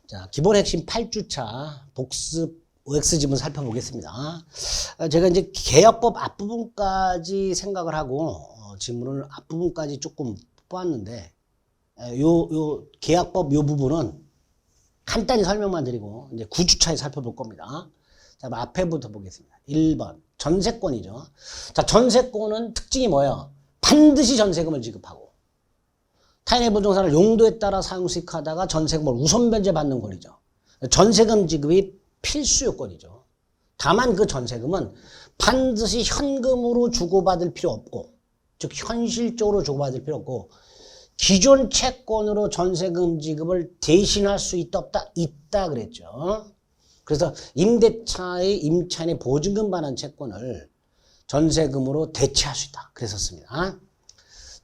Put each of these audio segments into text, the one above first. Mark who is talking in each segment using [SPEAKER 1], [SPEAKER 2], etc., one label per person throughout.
[SPEAKER 1] 자, 기본 핵심 8주차 복습 OX 지문 살펴보겠습니다. 제가 이제 개혁법 앞부분까지 생각을 하고 지문을 앞부분까지 조금 뽑았는데 요 계약법 요 부분은 간단히 설명만 드리고 이제 9주차에 살펴볼 겁니다. 자, 앞에부터 보겠습니다. 1번 전세권이죠. 자, 전세권은 특징이 뭐예요? 반드시 전세금을 지급하고 타인의 부동산을 용도에 따라 사용 수익하다가 전세금을 우선 변제받는 권이죠. 전세금 지급이 필수 요건이죠. 다만 그 전세금은 반드시 현금으로 주고받을 필요 없고, 즉 현실적으로 주고받을 필요 없고, 기존 채권으로 전세금 지급을 대신할 수 있다 없다? 있다 그랬죠. 그래서 임차인이 보증금 반환 채권을 전세금으로 대체할 수 있다 그랬었습니다.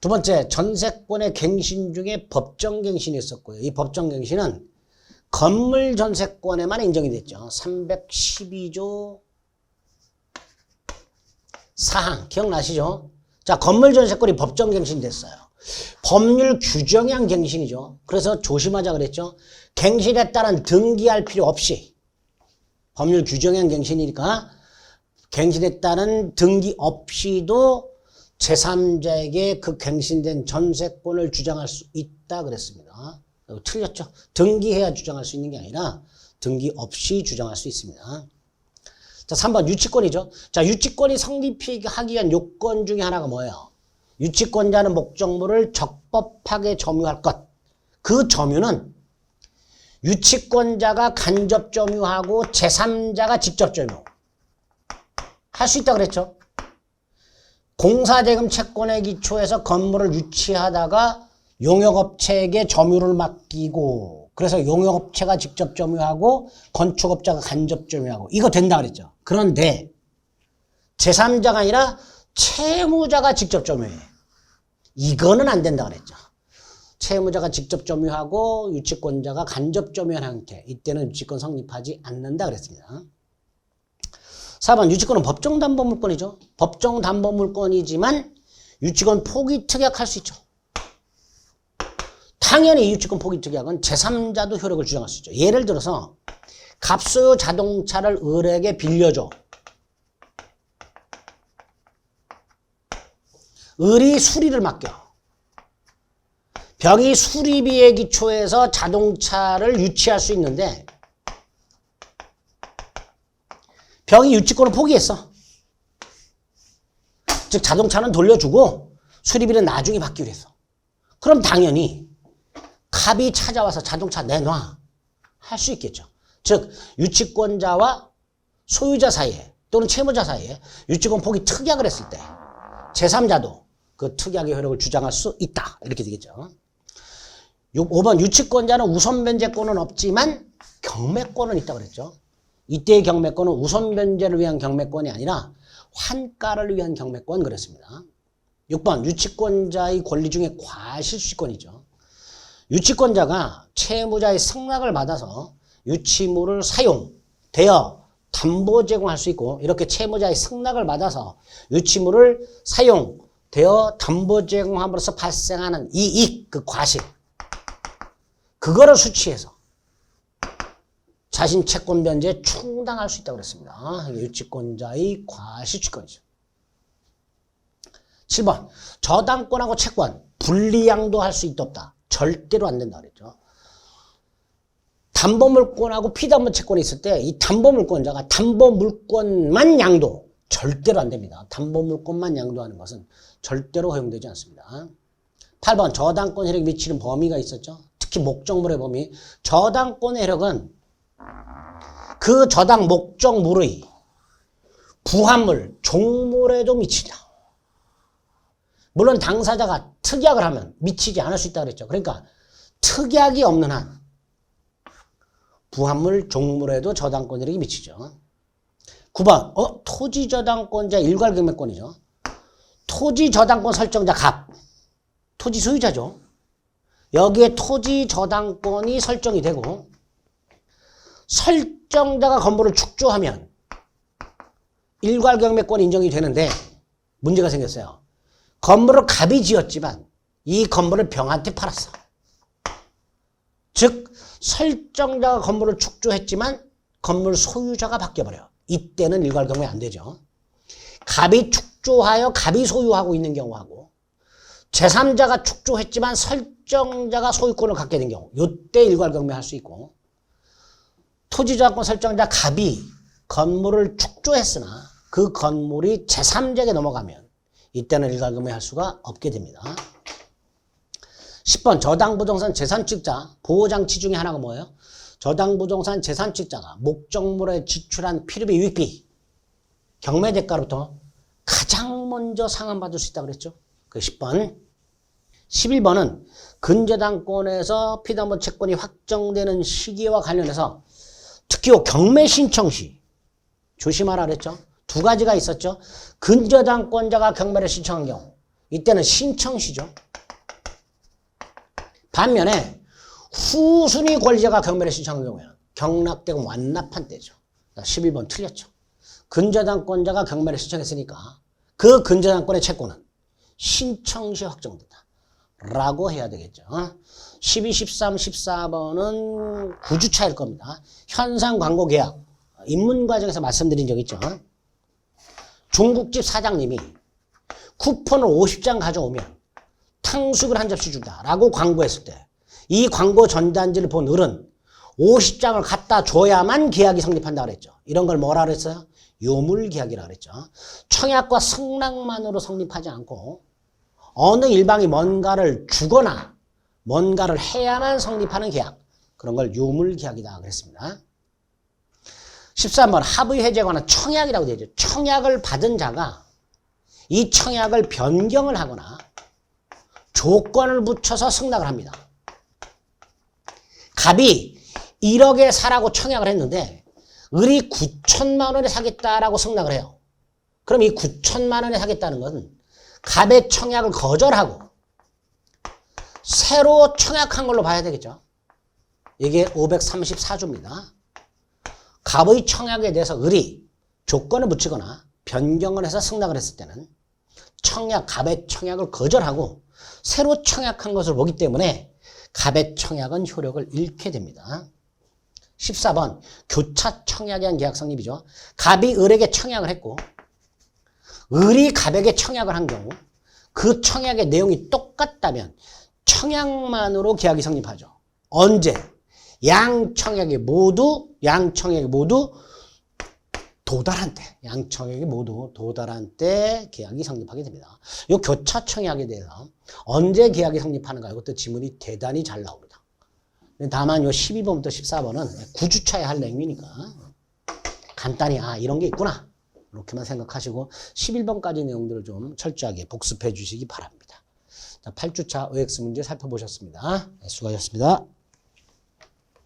[SPEAKER 1] 두 번째, 전세권의 갱신 중에 법정갱신이 있었고요. 이 법정갱신은 건물 전세권에만 인정이 됐죠. 312조 사항 기억나시죠? 자, 건물 전세권이 법정갱신 됐어요. 법률 규정에 한 갱신이죠. 그래서 조심하자 그랬죠. 갱신에 따른 등기할 필요 없이 법률 규정에 한 갱신이니까 갱신에 따른 등기 없이도 제3자에게 그 갱신된 전세권을 주장할 수 있다 그랬습니다. 틀렸죠? 등기해야 주장할 수 있는 게 아니라 등기 없이 주장할 수 있습니다. 자, 3번 유치권이죠. 자, 유치권이 성립하기 위한 요건 중에 하나가 뭐예요? 유치권자는 목적물을 적법하게 점유할 것. 그 점유는 유치권자가 간접 점유하고 제3자가 직접 점유. 할 수 있다 그랬죠? 공사대금 채권에 기초해서 건물을 유치하다가 용역업체에게 점유를 맡기고 그래서 용역업체가 직접 점유하고 건축업자가 간접 점유하고 이거 된다 그랬죠. 그런데 제3자가 아니라 채무자가 직접 점유해. 이거는 안 된다 그랬죠. 채무자가 직접 점유하고 유치권자가 간접 점유한 형태. 이때는 유치권 성립하지 않는다 그랬습니다. 4번 유치권은 법정담보물권이죠. 법정담보물권이지만 유치권 포기 특약할 수 있죠. 당연히 유치권 포기 특약은 제3자도 효력을 주장할 수 있죠. 예를 들어서 갑소유 자동차를 을에게 빌려줘. 을이 수리를 맡겨. 병이 수리비에 기초해서 자동차를 유치할 수 있는데 병이 유치권을 포기했어. 즉 자동차는 돌려주고 수리비는 나중에 받기로 했어. 그럼 당연히 갑이 찾아와서 자동차 내놔 할 수 있겠죠. 즉 유치권자와 소유자 사이에 또는 채무자 사이에 유치권 포기 특약을 했을 때 제3자도 그 특약의 효력을 주장할 수 있다. 이렇게 되겠죠. 5번 유치권자는 우선 변제권은 없지만 경매권은 있다고 그랬죠. 이때의 경매권은 우선 변제를 위한 경매권이 아니라 환가를 위한 경매권 그랬습니다. 6번 유치권자의 권리 중에 과실수익권이죠. 유치권자가 채무자의 승낙을 받아서 유치물을 사용, 대여, 담보 제공할 수 있고 이렇게 채무자의 승낙을 받아서 유치물을 사용, 대여, 담보 제공함으로써 발생하는 이익, 그 과실 그거를 수취해서 자신 채권 변제에 충당할 수 있다고 그랬습니다. 유치권자의 과실취권이죠. 7번 저당권하고 채권 분리양도할 수 있다 없다. 절대로 안 된다 그랬죠. 담보물권하고 피담보 채권이 있을 때 이 담보물권자가 담보물권만 양도 절대로 안 됩니다. 담보물권만 양도하는 것은 절대로 허용되지 않습니다. 8번 저당권 혜력이 미치는 범위가 있었죠. 특히 목적물의 범위. 저당권의 혜력은 그 저당 목적물의 부합물, 종물에도 미치다. 물론 당사자가 특약을 하면 미치지 않을 수 있다고 그랬죠. 그러니까 특약이 없는 한 부합물, 종물에도 저당권 혜력이 미치죠. 9번 토지 저당권자 일괄 경매권이죠. 토지 저당권 설정자 갑. 토지 소유자죠. 여기에 토지 저당권이 설정이 되고 설정자가 건물을 축조하면 일괄 경매권이 인정이 되는데 문제가 생겼어요. 건물을 갑이 지었지만 이 건물을 병한테 팔았어. 즉 설정자가 건물을 축조했지만 건물 소유자가 바뀌어버려요. 이때는 일괄 경매 안 되죠. 갑이 축조하여 갑이 소유하고 있는 경우하고 제3자가 축조했지만 설정자가 소유권을 갖게 된 경우 이때 일괄 경매할 수 있고 토지저작권 설정자 갑이 건물을 축조했으나 그 건물이 제3자에게 넘어가면 이때는 일괄 경매할 수가 없게 됩니다. 10번 저당부동산 재산취득자 보호장치 중에 하나가 뭐예요? 저당부동산 재산취득자가 목적물에 지출한 필요비 유익비 경매 대가로부터 가장 먼저 상환받을 수 있다고 그랬죠. 그 10번. 11번은 근저당권에서 피담보 채권이 확정되는 시기와 관련해서 특히 경매 신청 시 조심하라 그랬죠. 두 가지가 있었죠. 근저당권자가 경매를 신청한 경우 이때는 신청 시죠. 반면에 후순위 권리자가 경매를 신청한 경우에는 경락되고 완납한 때죠. 11번 틀렸죠. 근저당권자가 경매를 신청했으니까 그 근저당권의 채권은 신청 시 확정된다. 라고 해야 되겠죠. 12, 13, 14번은 9주차일 겁니다. 현상 광고 계약. 입문 과정에서 말씀드린 적 있죠. 중국집 사장님이 쿠폰을 50장 가져오면 탕수육을 한 접시 준다. 라고 광고했을 때 이 광고 전단지를 본 을은 50장을 갖다 줘야만 계약이 성립한다 그랬죠. 이런 걸 뭐라 그랬어요? 요물계약이라 그랬죠. 청약과 승낙만으로 성립하지 않고 어느 일방이 뭔가를 주거나 뭔가를 해야만 성립하는 계약. 그런 걸 요물계약이다 그랬습니다. 13번 합의 해제에 관한 청약이라고 되어 있죠. 청약을 받은 자가 이 청약을 변경을 하거나 조건을 붙여서 승낙을 합니다. 갑이 1억에 사라고 청약을 했는데 을이 9천만 원에 사겠다라고 승낙을 해요. 그럼 이 9천만 원에 사겠다는 것은 갑의 청약을 거절하고 새로 청약한 걸로 봐야 되겠죠. 이게 534조입니다. 갑의 청약에 대해서 을이 조건을 붙이거나 변경을 해서 승낙을 했을 때는 갑의 청약을 거절하고 새로 청약한 것을 보기 때문에 갑의 청약은 효력을 잃게 됩니다. 14번 교차 청약에 한 계약 성립이죠. 갑이 을에게 청약을 했고 을이 갑에게 청약을 한 경우 그 청약의 내용이 똑같다면 청약만으로 계약이 성립하죠. 언제? 양청약이 모두 도달한 때, 양청약이 모두 도달한 때 계약이 성립하게 됩니다. 이 교차 청약에 대해서 언제 계약이 성립하는가 이것도 지문이 대단히 잘 나옵니다. 다만 이 12번부터 14번은 9주차에 할 내용이니까 간단히 이런 게 있구나 이렇게만 생각하시고 11번까지 내용들을 좀 철저하게 복습해 주시기 바랍니다. 자, 8주차 OX 문제 살펴보셨습니다. 네, 수고하셨습니다.